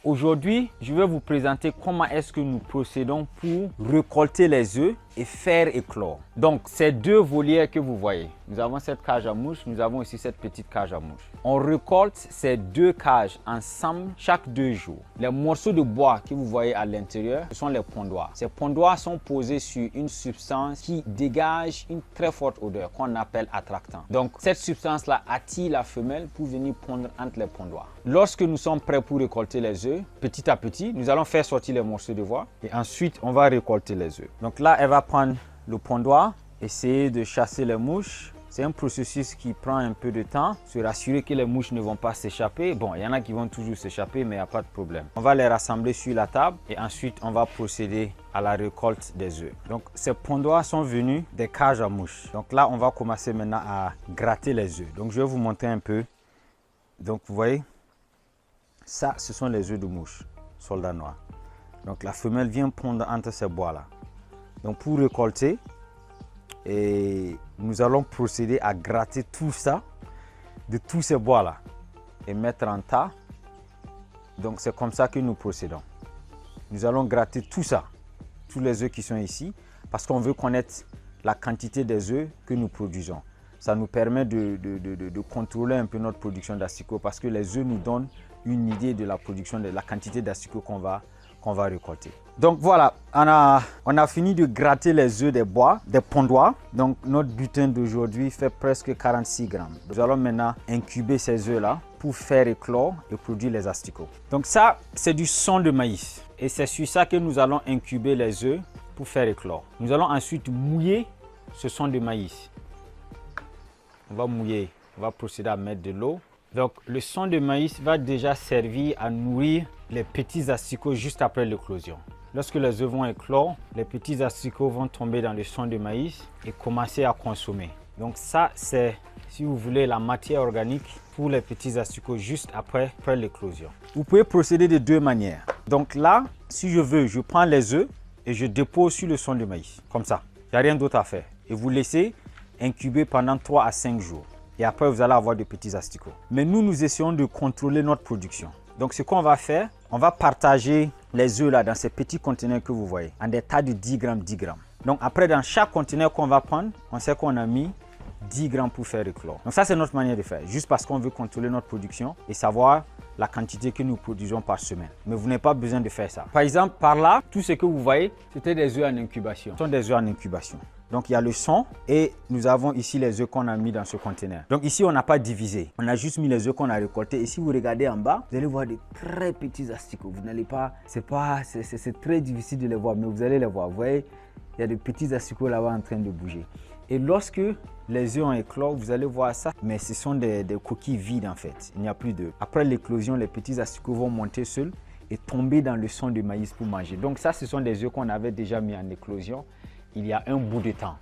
aujourd'hui, je vais vous présenter comment est-ce que nous procédons pour récolter les œufs et faire éclore. Donc, ces deux volières que vous voyez, nous avons cette cage à mouches, nous avons aussi cette petite cage à mouches. On récolte ces deux cages ensemble chaque 2 jours. Les morceaux de bois que vous voyez à l'intérieur, ce sont les pondoirs. Ces pondoirs sont posés sur une substance qui dégage une très forte odeur qu'on appelle attractant. Donc, cette substance-là attire la femelle pour venir pondre entre les pondoirs. Lorsque nous sommes prêts pour récolter les œufs, petit à petit, nous allons faire sortir les morceaux de bois et ensuite, on va récolter les œufs. Donc là, elle va prendre le pondoir, essayer de chasser les mouches. C'est un processus qui prend un peu de temps, se rassurer que les mouches ne vont pas s'échapper. Bon, il y en a qui vont toujours s'échapper, mais il n'y a pas de problème. On va les rassembler sur la table et ensuite, on va procéder à la récolte des œufs. Donc, ces pondoirs sont venus des cages à mouches. Donc là, on va commencer maintenant à gratter les œufs. Donc, je vais vous montrer un peu. Donc, vous voyez, ça, ce sont les œufs de mouche, soldat noir. Donc, la femelle vient pondre entre ces bois-là. Donc, pour récolter, et nous allons procéder à gratter tout ça, de tous ces bois-là, et mettre en tas. Donc, c'est comme ça que nous procédons. Nous allons gratter tout ça, tous les œufs qui sont ici, parce qu'on veut connaître la quantité des œufs que nous produisons. Ça nous permet de contrôler un peu notre production d'asticots, parce que les œufs nous donnent une idée de la production, de la quantité d'asticots qu'on va récolter. Donc voilà, on a fini de gratter les œufs des bois, des pondoirs. Donc notre butin d'aujourd'hui fait presque 46 grammes. Nous allons maintenant incuber ces œufs-là pour faire éclore et produire les asticots. Donc ça, c'est du son de maïs. Et c'est sur ça que nous allons incuber les œufs pour faire éclore. Nous allons ensuite mouiller ce son de maïs. On va mouiller, on va procéder à mettre de l'eau. Donc le son de maïs va déjà servir à nourrir les petits asticots juste après l'éclosion. Lorsque les œufs vont éclore, les petits asticots vont tomber dans le son de maïs et commencer à consommer. Donc ça, c'est, si vous voulez, la matière organique pour les petits asticots juste après l'éclosion. Vous pouvez procéder de deux manières. Donc là, si je veux, je prends les œufs et je dépose sur le son de maïs, comme ça. Il n'y a rien d'autre à faire. Et vous laissez incuber pendant 3 à 5 jours. Et après, vous allez avoir de petits asticots. Mais nous essayons de contrôler notre production. Donc, ce qu'on va faire, on va partager les œufs là dans ces petits conteneurs que vous voyez, en des tas de 10 grammes, 10 grammes. Donc, après, dans chaque conteneur qu'on va prendre, on sait qu'on a mis 10 grammes pour faire éclore. Donc, ça, c'est notre manière de faire, juste parce qu'on veut contrôler notre production et savoir la quantité que nous produisons par semaine. Mais vous n'avez pas besoin de faire ça. Par exemple, par là, tout ce que vous voyez, c'était des œufs en incubation. Ce sont des œufs en incubation. Donc, il y a le son et nous avons ici les œufs qu'on a mis dans ce conteneur. Donc, ici, on n'a pas divisé. On a juste mis les œufs qu'on a récoltés. Et si vous regardez en bas, vous allez voir des très petits asticots. Vous n'allez pas, c'est très difficile de les voir, mais vous allez les voir. Vous voyez, il y a des petits asticots là-bas en train de bouger. Et lorsque les œufs ont éclos, vous allez voir ça. Mais ce sont des coquilles vides en fait. Il n'y a plus d'œufs. Après l'éclosion, les petits asticots vont monter seuls et tomber dans le son de maïs pour manger. Donc, ça, ce sont des œufs qu'on avait déjà mis en éclosion il y a un bout de temps.